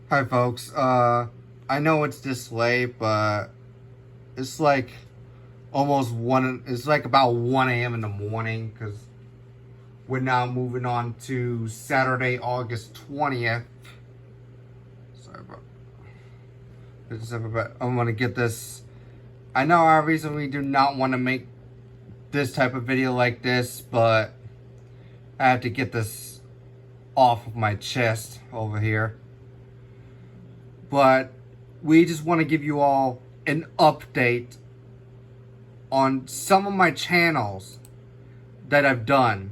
Hi folks, I know it's this late, but it's like almost it's like about 1 a.m. in the morning, because we're now moving on to Saturday, August 20th. Sorry about this, but I want to get this. I know I recently do not want to make this type of video like this, but I have to get this off of my chest over here. But we just want to give you all an update on some of my channels that I've done.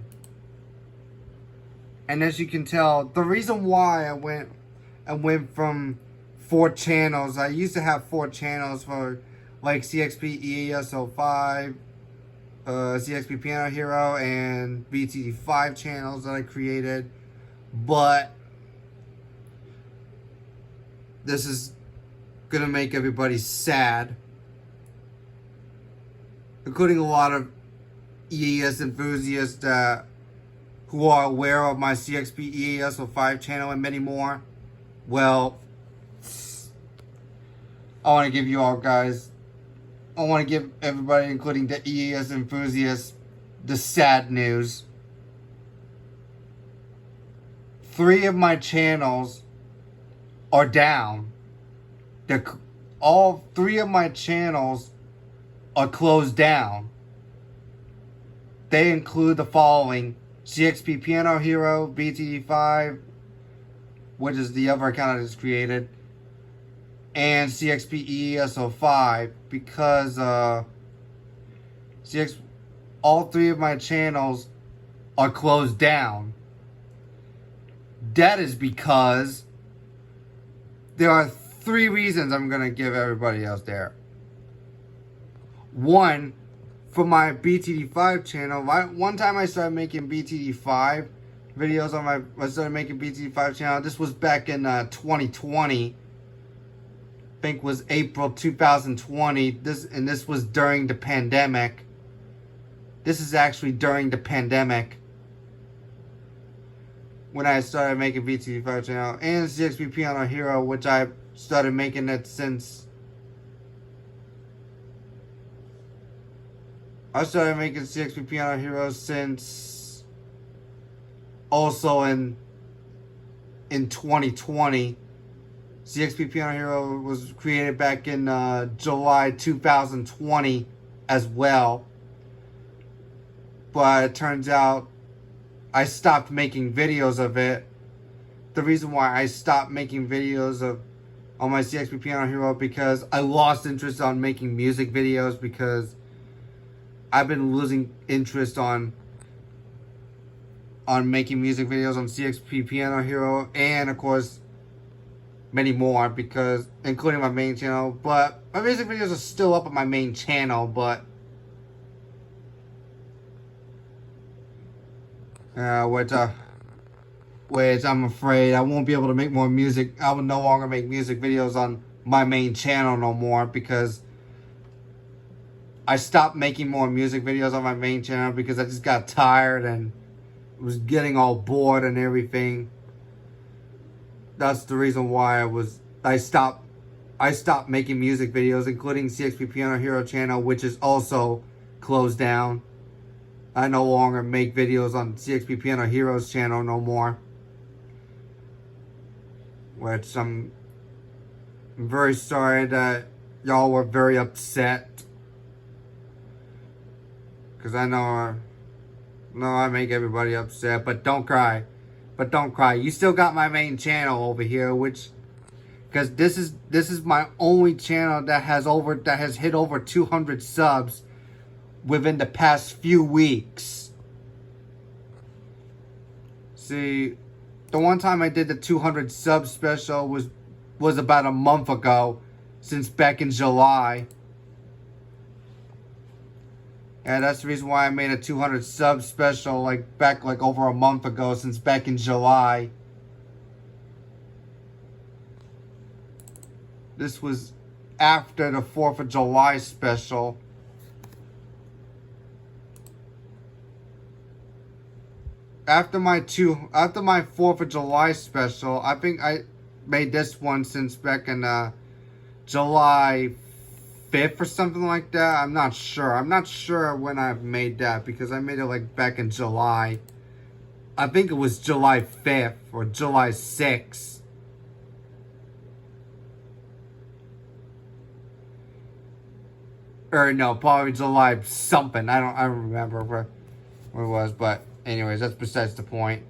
And as you can tell, the reason why I went from 4 channels. I used to have 4 channels for like CXP EASO5, CXP Piano Hero, and BTD5 channels that I created. But this is gonna make everybody sad, including a lot of EAS enthusiasts who are aware of my CXP EASO5 channel and many more. Well, I want to give you all guys, I want to give everybody, including the EAS enthusiasts, the sad news. 3 of my channels are down. All 3 of my channels are closed down. They include the following: CXP Piano Hero, BTD5, which is the other account I just created, and CXP EASO5, because all 3 of my channels are closed down. That is because there are 3 reasons I'm going to give everybody else there. One, for my BTD5 channel, one time I started making BTD5 videos on I started making BTD5 channel. This was back in 2020. I think was April 2020. This was during the pandemic. This is actually during the pandemic when I started making BTD5 channel, and CXP Piano Hero, which I started making it since. I started making CXP Piano Hero since also in 2020. CXP Piano Hero was created back in July 2020 as well. But it turns out I stopped making videos of it. The reason why I stopped making videos on my CXP Piano Hero, because I lost interest on making music videos, because I've been losing interest on making music videos on CXP Piano Hero, and of course many more, because including my main channel. But my music videos are still up on my main channel, but which I'm afraid I won't be able to make more music. I will no longer make music videos on my main channel no more, because I stopped making more music videos on my main channel because I just got tired and was getting all bored and everything. That's the reason why I stopped making music videos, including CXP Piano Hero channel, which is also closed down. I no longer make videos on CXP Piano Hero's channel no more. Which I'm very sorry that y'all were very upset. Because I know I make everybody upset, but don't cry. But don't cry. You still got my main channel over here, which, because this is my only channel that has hit over 200 subs within the past few weeks. See, the one time I did the 200 sub special was about a month ago, since back in July. And that's the reason why I made a 200 sub special back over a month ago, since back in July. This was after the 4th of July special. After my 4th of July special, I think made this one since back in July 5th or something like that. I'm not sure. I'm not sure when I've made that because I made it like back in July. I think it was July 5th or July 6th. Or no, probably July something. I don't remember what it was, but anyways, that's besides the point.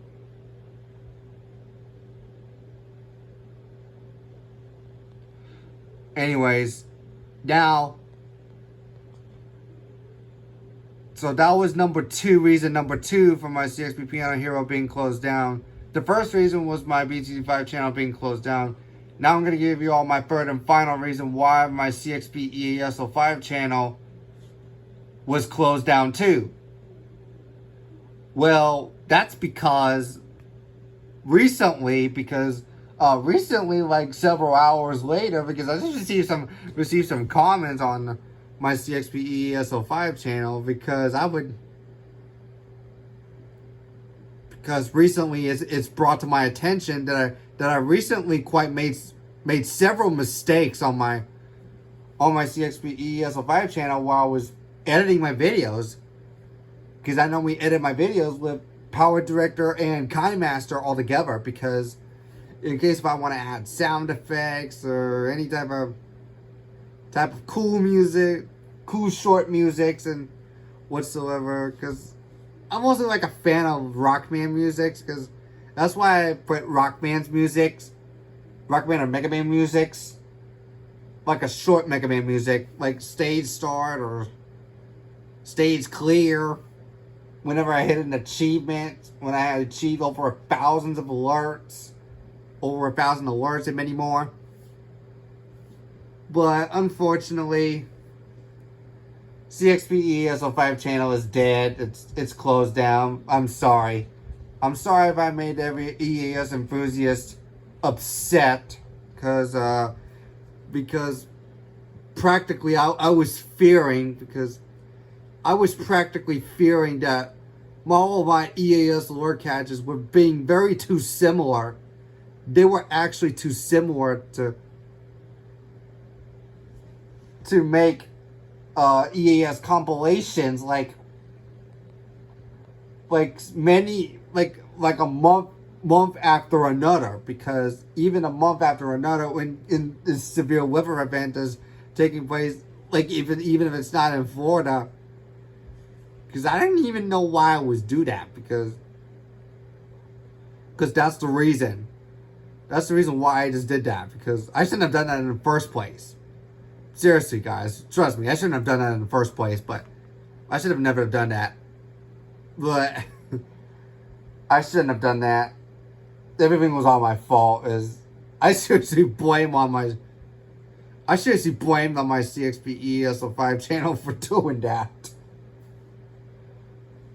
Anyways, now, so that was reason number two for my CXP Piano Hero being closed down. The first reason was my BTC5 channel being closed down. Now I'm going to give you all my third and final reason why my CXP EASL5 channel was closed down too. Well, that's because recently, like several hours later, because I just received some comments on my CXP EASL5 channel because recently it's brought to my attention that I recently quite made several mistakes on my CXP EASL5 channel while I was editing my videos, because I normally edit my videos with Power Director and KineMaster all together, because in case if I want to add sound effects or any type of cool music, cool short musics and whatsoever, because I'm also like a fan of Rockman musics, because that's why I put Rockman or Mega Man musics, like a short Mega Man music, like Stage Start or Stage Clear. Whenever I hit an achievement, when I had achieved over 1,000 alerts and many more. But unfortunately, CXP EASL5 channel is dead. It's closed down. I'm sorry. I'm sorry if I made every EAS enthusiast upset, because practically I was fearing that all of my EAS alert catches were being very too similar. They were actually too similar to make EAS compilations like a month after another, because even a month after another, when in this severe weather event is taking place, like even if it's not in Florida, because I didn't even know why I would do that, because that's the reason. That's the reason why I just did that, because I shouldn't have done that in the first place. Seriously, guys, trust me, I shouldn't have done that in the first place, but I should have never done that. But I shouldn't have done that. Everything was all my fault. I seriously blamed on my CXP EASL5 channel for doing that.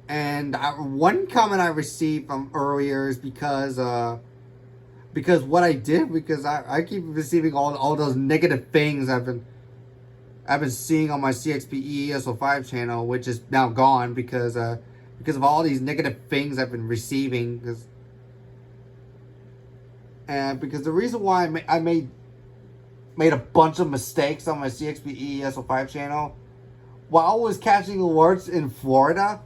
And one comment I received from earlier is because what I did, because I keep receiving all those negative things I've been seeing on my CXP EASL5 channel, which is now gone because of all these negative things I've been receiving. Because the reason why I made a bunch of mistakes on my CXP EASL5 channel while I was catching alerts in Florida,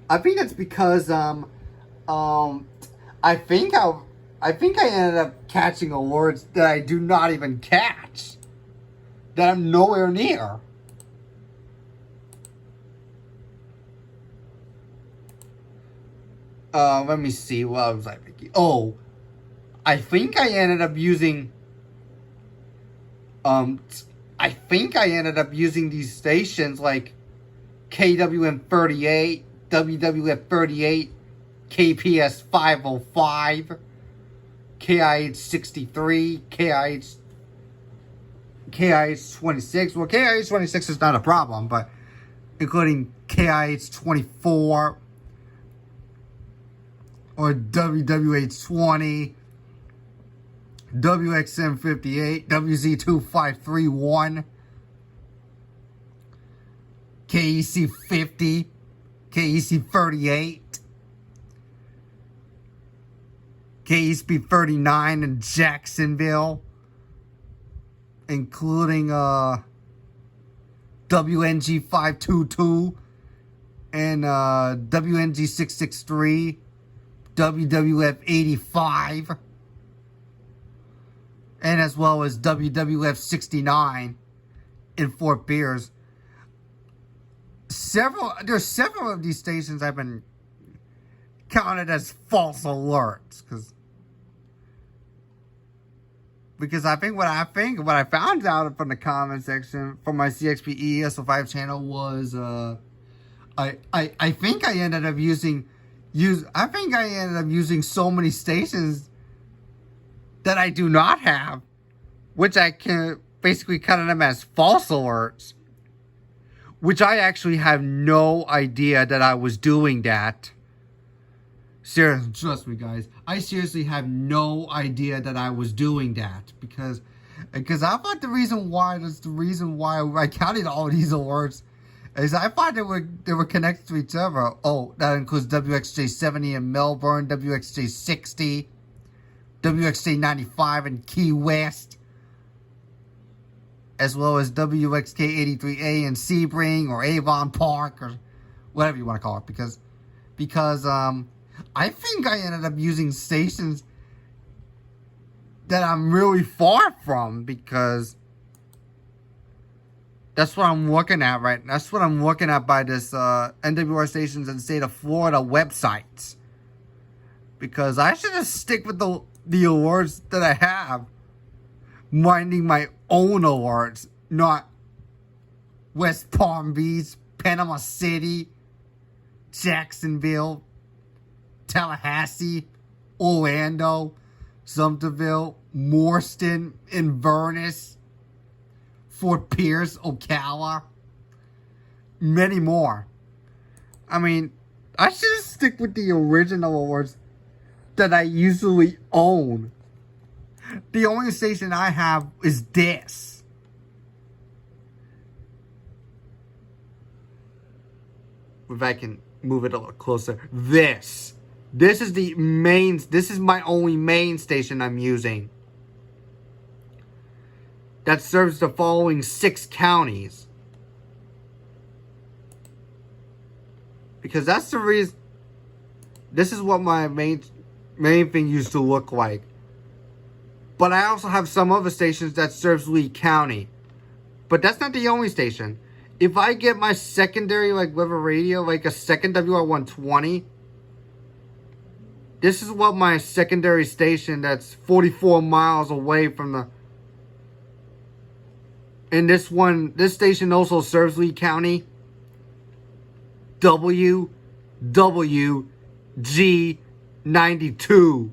I think it's because I think I ended up catching alerts that I do not even catch, that I'm nowhere near. Let me see. What was I thinking? Oh, I think I ended up using these stations like KWM38, WWF38, KPS 505, KIH 63, KIH 26. Well, KIH 26 is not a problem, but including KIH 24 or WWH 20, WXM 58, WZ 2531, KEC 50, KEC 38, KSB 39 in Jacksonville, including WNG 522 and WNG 663, WWF 85, and as well as WWF 69 in Fort Pierce. There's several of these stations I've been counted as false alerts because I think what I found out from the comment section from my CXP ESO5 channel was I think I ended up using so many stations that I do not have, which I can basically count them as false alerts, which I actually have no idea that I was doing that. Seriously, trust me, guys. I seriously have no idea that I was doing that because I thought the reason why I counted all these alerts is I thought they were connected to each other. Oh, that includes WXJ 70 in Melbourne, WXJ 60, WXJ 95 in Key West, as well as WXK 83A in Sebring or Avon Park or whatever you want to call it, because I think I ended up using stations that I'm really far from, because that's what I'm looking at right now. That's what I'm looking at by this NWR stations in the state of Florida websites. Because I should just stick with the alerts that I have, minding my own alerts, not West Palm Beach, Panama City, Jacksonville, Tallahassee, Orlando, Sumterville, Morston, Inverness, Fort Pierce, Ocala, many more. I mean, I should stick with the original alerts that I usually own. The only station I have is this. If I can move it a little closer. This is my only main station I'm using that serves the following 6 counties. Because that's the reason. This is what my main thing used to look like. But I also have some other stations that serves Lee County. But that's not the only station. If I get my secondary, like Weather Radio, like a second WR120, this is what my secondary station that's 44 miles away from the... And this station also serves Lee County. WWG92.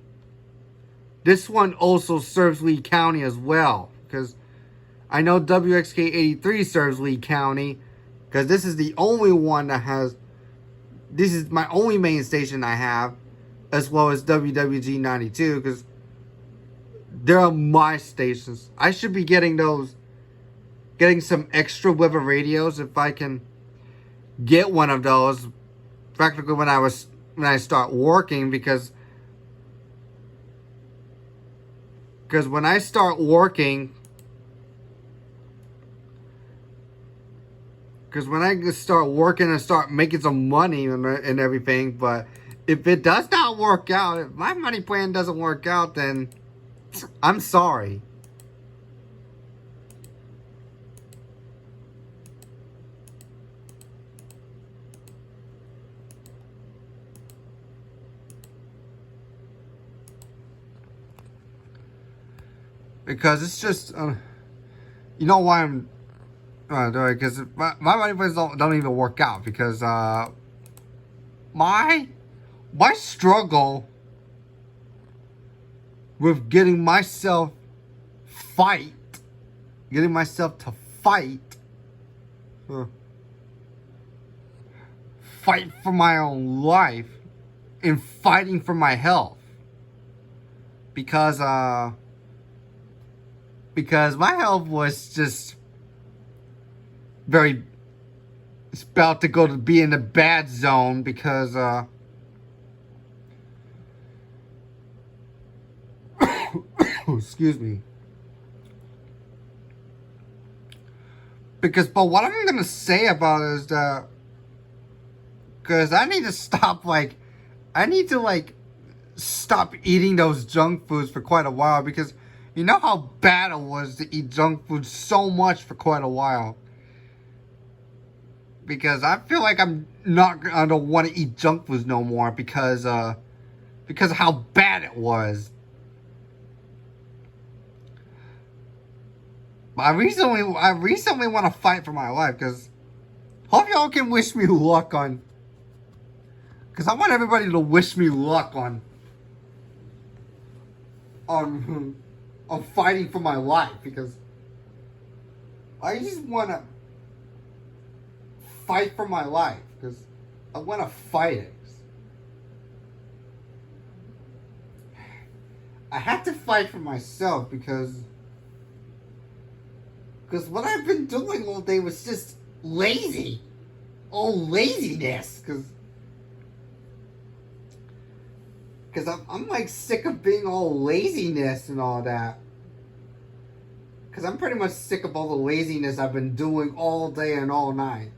This one also serves Lee County as well, because I know WXK83 serves Lee County, because this is the only one that has... This is my only main station I have, as well as WWG92, because they're my stations. I should be getting some extra weather radios if I can get one of those practically when I start working, because when I start working, and start making some money and everything, but if it does not work out, if my money plan doesn't work out, then I'm sorry. Because it's just, you know why I'm doing it? Because my money plans don't even work out. Because my struggle with getting myself to fight for my own life and fighting for my health. Because my health was just it's about to be in the bad zone, because Excuse me. But what I'm gonna say about it is that, because I need to stop, stop eating those junk foods for quite a while, because you know how bad it was to eat junk food so much for quite a while. Because I feel like I don't want to eat junk foods no more because of how bad it was. But I recently want to fight for my life, because hope y'all can wish me luck on. Because I want everybody to wish me luck on fighting for my life, because I just want to fight for my life, because I want to fight it. I had to fight for myself, because what I've been doing all day was just lazy. All laziness, because I'm like sick of being all laziness and all that. Because I'm pretty much sick of all the laziness I've been doing all day and all night.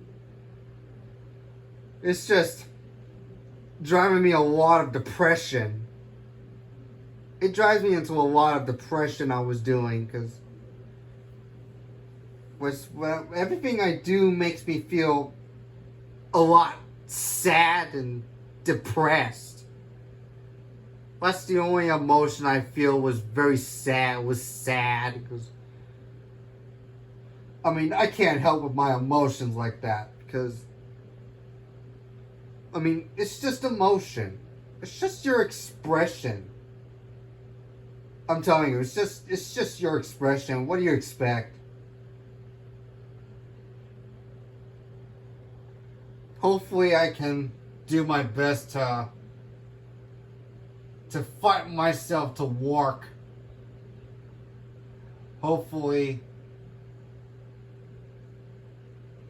It's just driving me a lot of depression. It drives me into a lot of depression I was doing, because everything I do makes me feel a lot sad and depressed. That's the only emotion I feel was very sad. Was sad, because I mean, I can't help with my emotions like that, because I mean, it's just emotion. It's just your expression. I'm telling you, it's just your expression. What do you expect? Hopefully I can do my best to fight myself to work. Hopefully,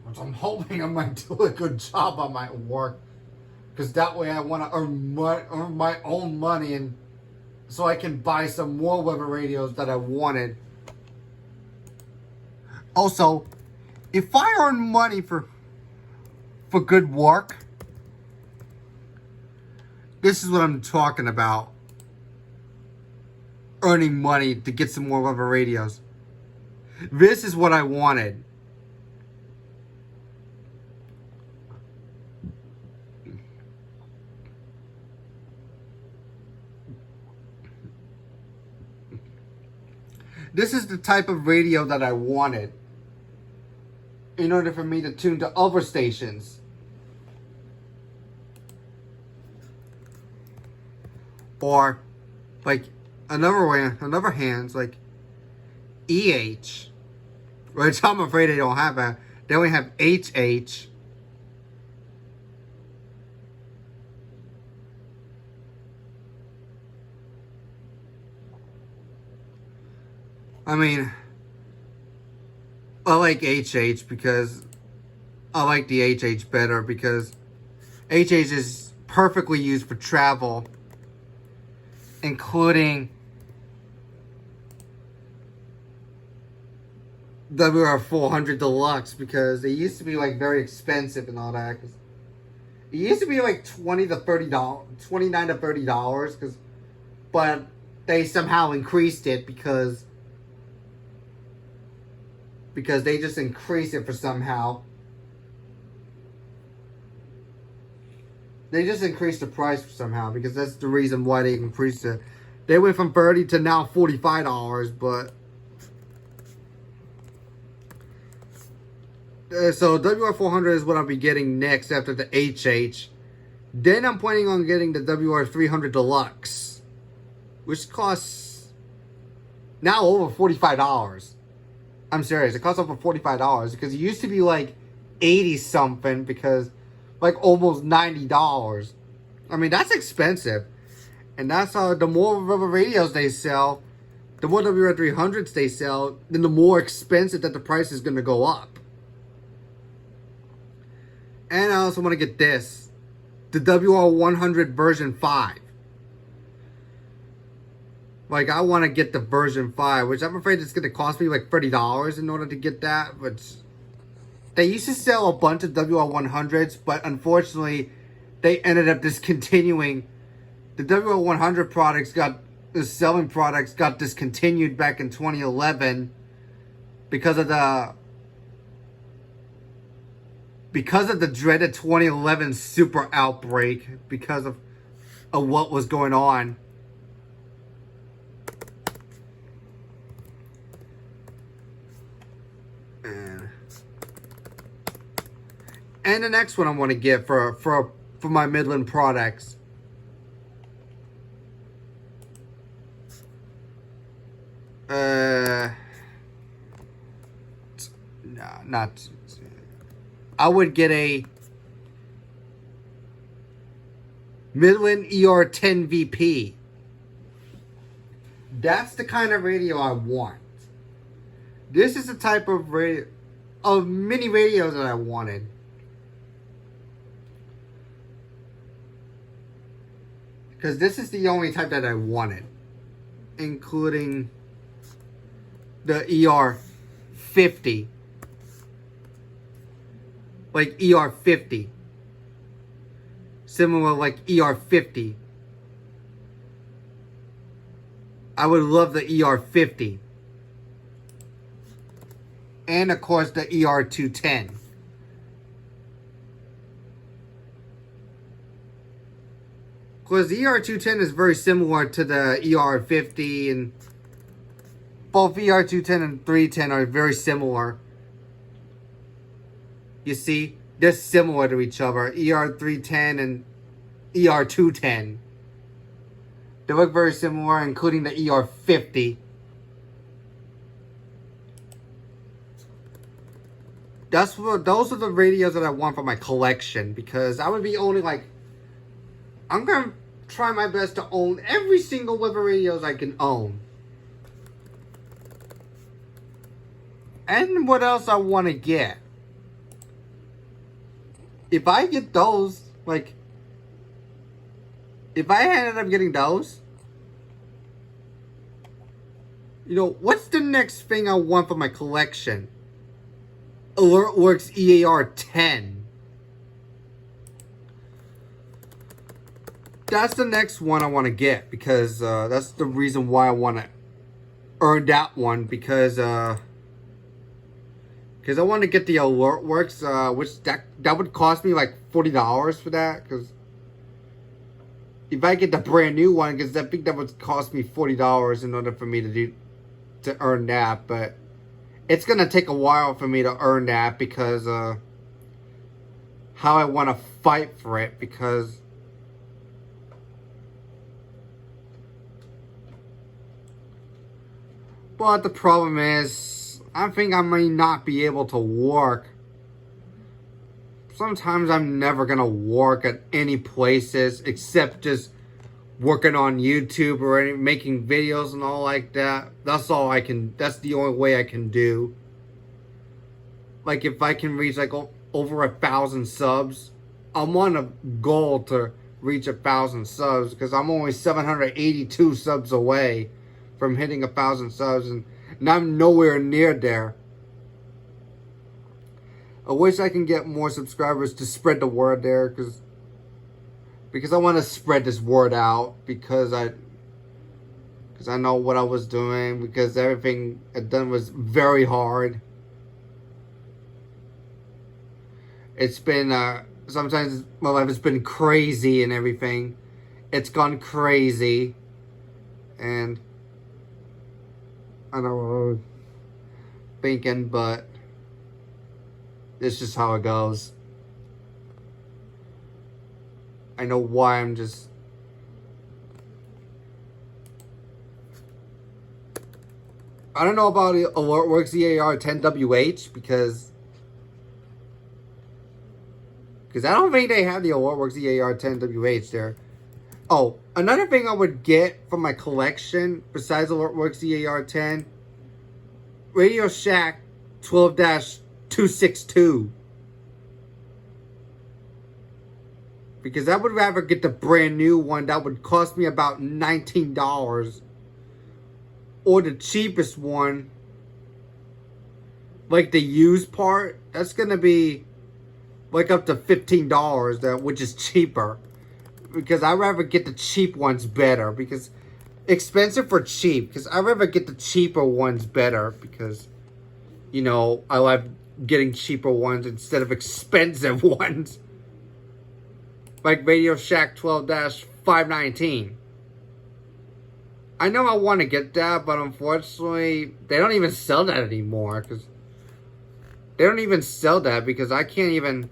which I'm hoping I might do a good job on my work, because that way I want to earn my own money, and so I can buy some more Weber radios that I wanted. Also, if I earn money for good work, this is what I'm talking about. Earning money to get some more Weber radios. This is what I wanted. This is the type of radio that I wanted in order for me to tune to other stations. Or, like, another hands, like, EH. Which I'm afraid they don't have that. They only have HH. I mean, I like HH because I like the HH better, because HH is perfectly used for travel, including WR400 Deluxe, because they used to be like very expensive and all that. Cause it used to be like $29 to $30, but they somehow increased it because they just increased it for somehow. They just increased the price for somehow, because that's the reason why they increased it. They went from $30 to now $45, but so WR400 is what I'll be getting next after the HH. Then I'm planning on getting the WR300 Deluxe, which costs now over $45. I'm serious, it costs over $45, because it used to be like 80 something, because like almost $90. I mean, that's expensive. And that's how the more Weber radios they sell, the more WR300s they sell, then the more expensive that the price is going to go up. And I also want to get this, the WR100 version 5. Like, I want to get the version 5, which I'm afraid it's going to cost me like $30 in order to get that. But they used to sell a bunch of WL100s, but unfortunately, they ended up discontinuing. The WL100 products the selling products got discontinued back in 2011 because of the dreaded 2011 super outbreak, because of what was going on. And the next one I want to get for my Midland products. No, not. I would get a Midland ER10 VP. That's the kind of radio I want. This is the type of mini radios that I wanted. Because this is the only type that I wanted. Including the ER50. Like ER50. Similar like ER50. I would love the ER50. And of course the ER210. Because the ER210 is very similar to the ER50, and both ER210 and 310 are very similar. You see, they're similar to each other. ER310 and ER210. They look very similar, including the ER50. Those are the radios that I want for my collection, because I would be owning like, I'm going to try my best to own every single weather radios I can own. And what else I want to get? If I get those, like, if I ended up getting those, you know, what's the next thing I want for my collection? AlertWorks EAR10. That's the next one I want to get, because that's the reason why I want to earn that one, because I want to get the AlertWorks, which that would cost me like $40 for that, because if I get the brand new one, because I think that would cost me $40 in order for me to earn that, but it's gonna take a while for me to earn that, because how I want to fight for it, because but the problem is, I think I may not be able to work. Sometimes I'm never going to work at any places except just working on YouTube or making videos and all like that. That's all I can, that's the only way I can do. Like if I can reach like over 1,000 subs, I'm on a goal to reach 1,000 subs, because I'm only 782 subs away from hitting 1,000 subs, and I'm nowhere near there. I wish I can get more subscribers to spread the word there, because I want to spread this word out, because I know what I was doing, because everything I done was very hard. It's been sometimes my life has been crazy and everything. It's gone crazy, and I don't know what I was thinking, but it's just how it goes. I know why I'm just... I don't know about AlertWorks EAR10WH, because I don't think they have the AlertWorks EAR10WH there. Oh, another thing I would get from my collection, besides AlertWorks EAR10, Radio Shack 12-262. Because I would rather get the brand new one that would cost me about $19. or the cheapest one, like the used part, that's gonna be like up to $15, that which is cheaper. Because I'd rather get the cheap ones better. Because expensive for cheap. Because I'd rather get the cheaper ones better. Because, you know, I like getting cheaper ones instead of expensive ones. Like Radio Shack 12-519. I know I want to get that, but unfortunately, they don't even sell that anymore. Because they don't even sell that because I can't even...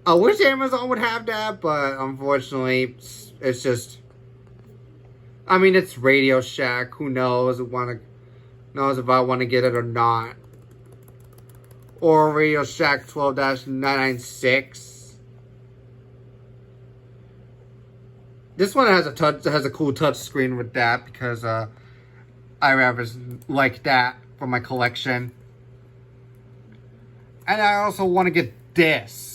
I wish Amazon would have that, but unfortunately, it's just... I mean, it's Radio Shack. Who knows? Knows if I want to get it or not. Or Radio Shack 12-996. This one has a cool touch screen with that because I rather like that for my collection. And I also want to get this.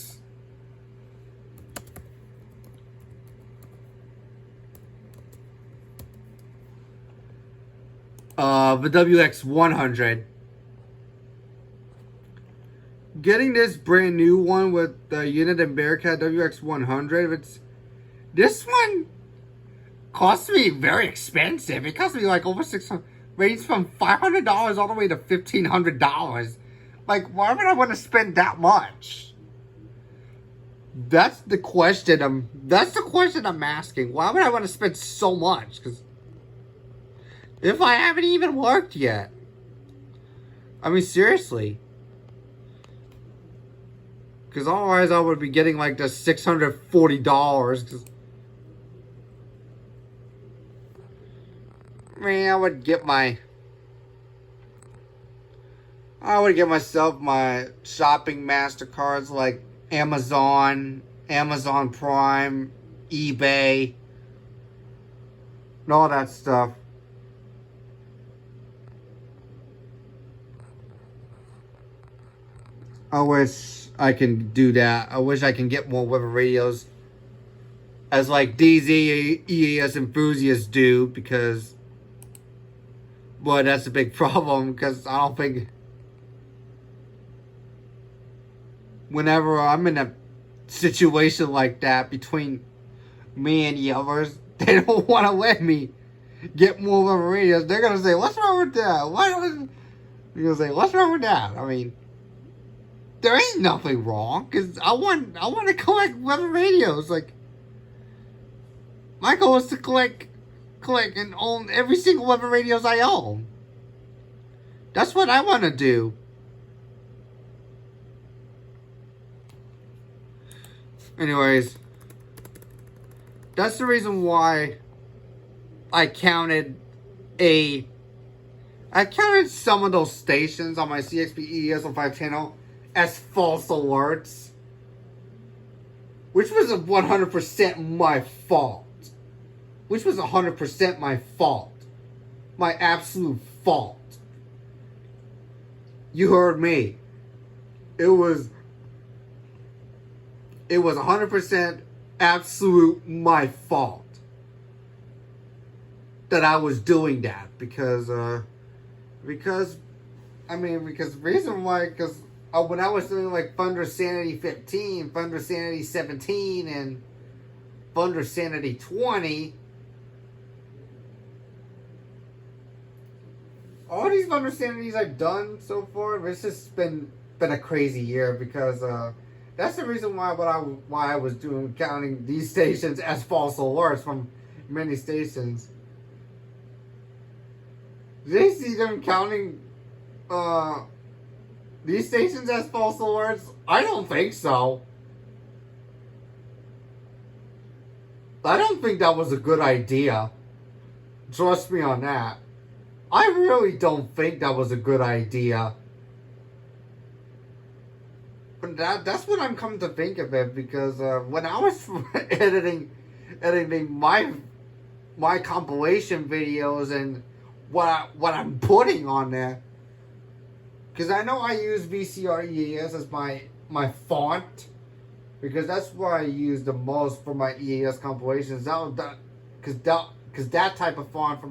The WX100. Getting this brand new one with the Unit and Bearcat WX100, this one cost me very expensive. It cost me like over $600, ranged from $500 all the way to $1,500. Like, why would I want to spend that much? That's the question I'm asking. Why would I want to spend so much? Because if I haven't even worked yet. I mean, seriously. Because otherwise I would be getting like the $640. I mean, I would get myself my shopping MasterCards like Amazon, Amazon Prime, eBay, and all that stuff. I wish I can do that. I wish I can get more Weber radios as like DZ EAS enthusiasts do, because boy, that's a big problem, because I don't think whenever I'm in a situation like that between me and the others, they don't want to let me get more Weber radios. They're gonna say, "What's wrong with that? You're gonna say, "What's wrong with that?" I mean, there ain't nothing wrong, because I want to collect Weber radios. Like, my goal is to collect and own every single Weber radios I own. That's what I want to do. Anyways, that's the reason why I counted some of those stations on my CXP EES-05 channel as false alerts, which was 100% my fault. Which was 100% my fault. My absolute fault. You heard me. It was 100% absolute my fault that I was doing that, because the reason why, because when I was doing like Thunder Sanity 15, Thunder Sanity 17, and Thunder Sanity 20, all these Thunder Sanities I've done so far, it's just been a crazy year, because that's the reason why I was counting these stations as false alerts from many stations. Did they see them counting these stations as false alerts? I don't think so. I don't think that was a good idea. Trust me on that. I really don't think that was a good idea. But that's what I'm coming to think of it, because when I was editing my compilation videos and what I'm putting on there, because I know I use VCR EAS as my font, because that's what I use the most for my EAS compilations. Because that type of font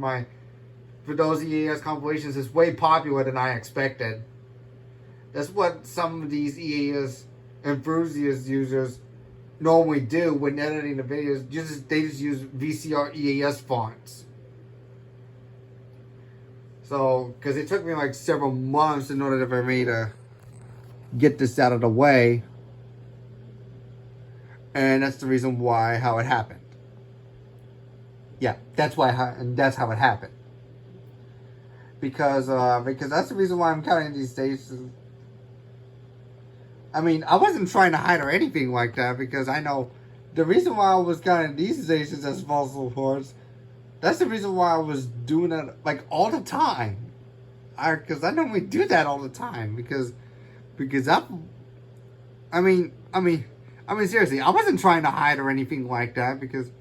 for those EAS compilations is way popular than I expected. That's what some of these EAS enthusiast users normally do when editing the videos. They just use VCR EAS fonts. So, because it took me like several months in order for me to get this out of the way. And that's the reason why, how it happened. Yeah, that's how it happened. Because that's the reason why I'm counting these stations. I mean, I wasn't trying to hide or anything like that, because I know the reason why I was counting these stations as false reports, that's the reason why I was doing it like all the time. Because I normally do that all the time, because I mean seriously, I wasn't trying to hide or anything like that, because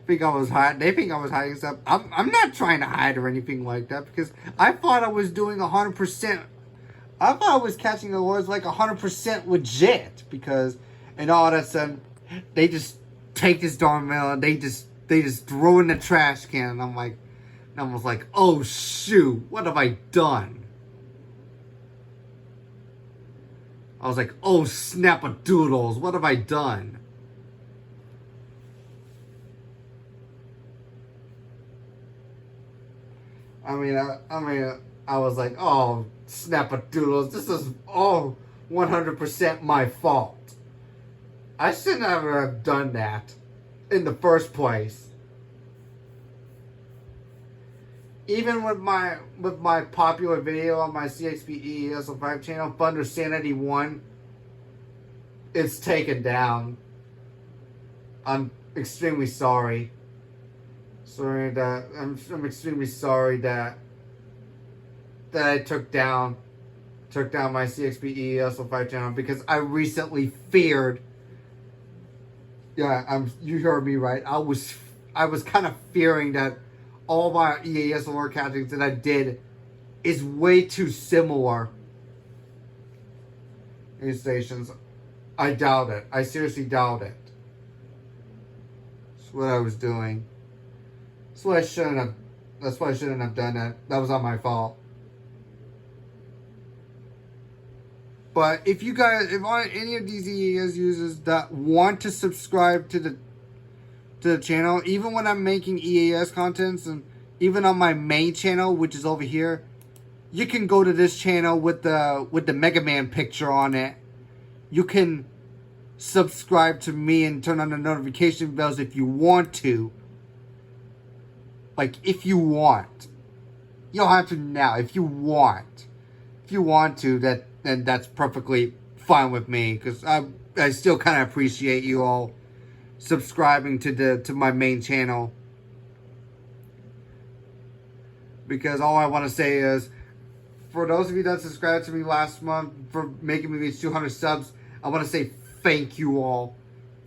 they think I was hiding stuff. I'm not trying to hide or anything like that, because I thought I was doing 100%. I thought I was catching the words like 100% legit, because, and all that sudden, they just take this darn mail and they just throw it in the trash can, and I was like, oh shoot, what have I done? I was like, oh snap-a-doodles, what have I done? I was like, oh, snap-a-doodles, this is all 100% my fault. I should never have done that in the first place. Even with my popular video on my CXP ESL5 channel, Thunder Sanity 1, it's taken down. I'm extremely sorry. I'm extremely sorry that I took down my CXP ESL5 channel, because I recently feared. Yeah, you heard me right. I was kind of fearing that all my EASL catchings that I did is way too similar in stations. I doubt it. I seriously doubt it. That's what I was doing. That's why I shouldn't have done that. That was not my fault. But if any of these EAS users that want to subscribe to the channel, even when I'm making EAS contents, and even on my main channel, which is over here, you can go to this channel with the Mega Man picture on it. You can subscribe to me and turn on the notification bells if you want to. Like, if you want. You don't have to now. If you want. If you want to, then that's perfectly fine with me. Because I still kind of appreciate you all subscribing to my main channel. Because all I want to say is, for those of you that subscribed to me last month, for making me reach 200 subs, I want to say thank you all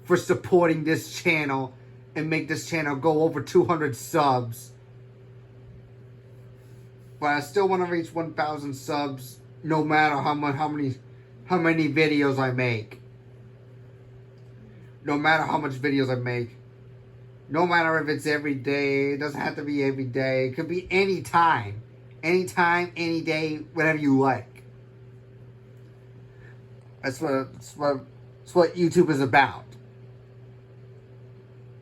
for supporting this channel and make this channel go over 200 subs. But I still want to reach 1,000 subs, no matter how many videos I make. No matter how much videos I make. No matter if it's every day. It doesn't have to be every day. It could be any time. Anytime, any day, whatever you like. That's what YouTube is about.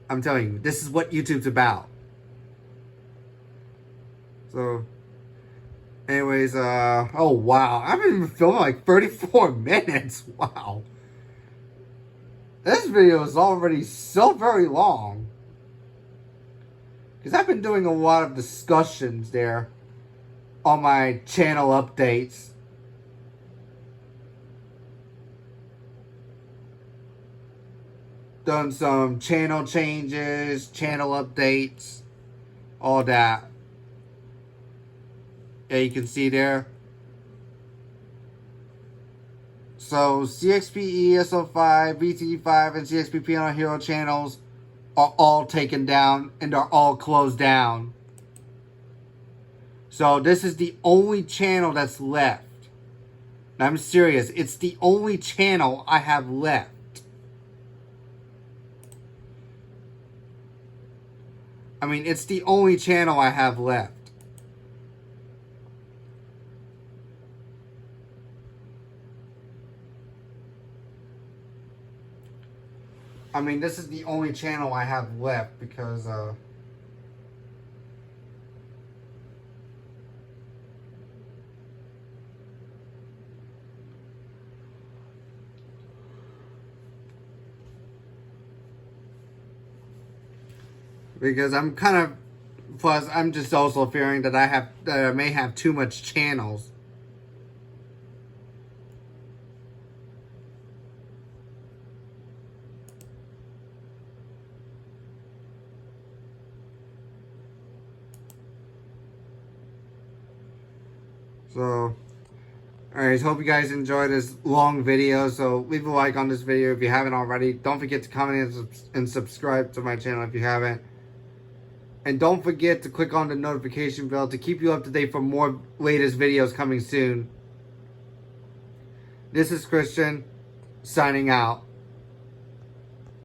I'm telling you, this is what YouTube's about. So, anyways, oh wow, I've been filming like 34 minutes. Wow. This video is already so very long. Because I've been doing a lot of discussions there on my channel updates. Done some channel changes, channel updates, all that. Yeah, you can see there. So CXP ESL5, VT5, and CXP Piano Hero channels are all taken down and are all closed down. So this is the only channel that's left. Now, I'm serious. It's the only channel I have left. I mean, it's the only channel I have left. I mean, this is the only channel I have left because, I'm kind of, plus I'm just also fearing that I may have too much channels. So, alright, hope you guys enjoyed this long video. So, leave a like on this video if you haven't already. Don't forget to comment and subscribe to my channel if you haven't. And don't forget to click on the notification bell to keep you up to date for more latest videos coming soon. This is Christian, signing out.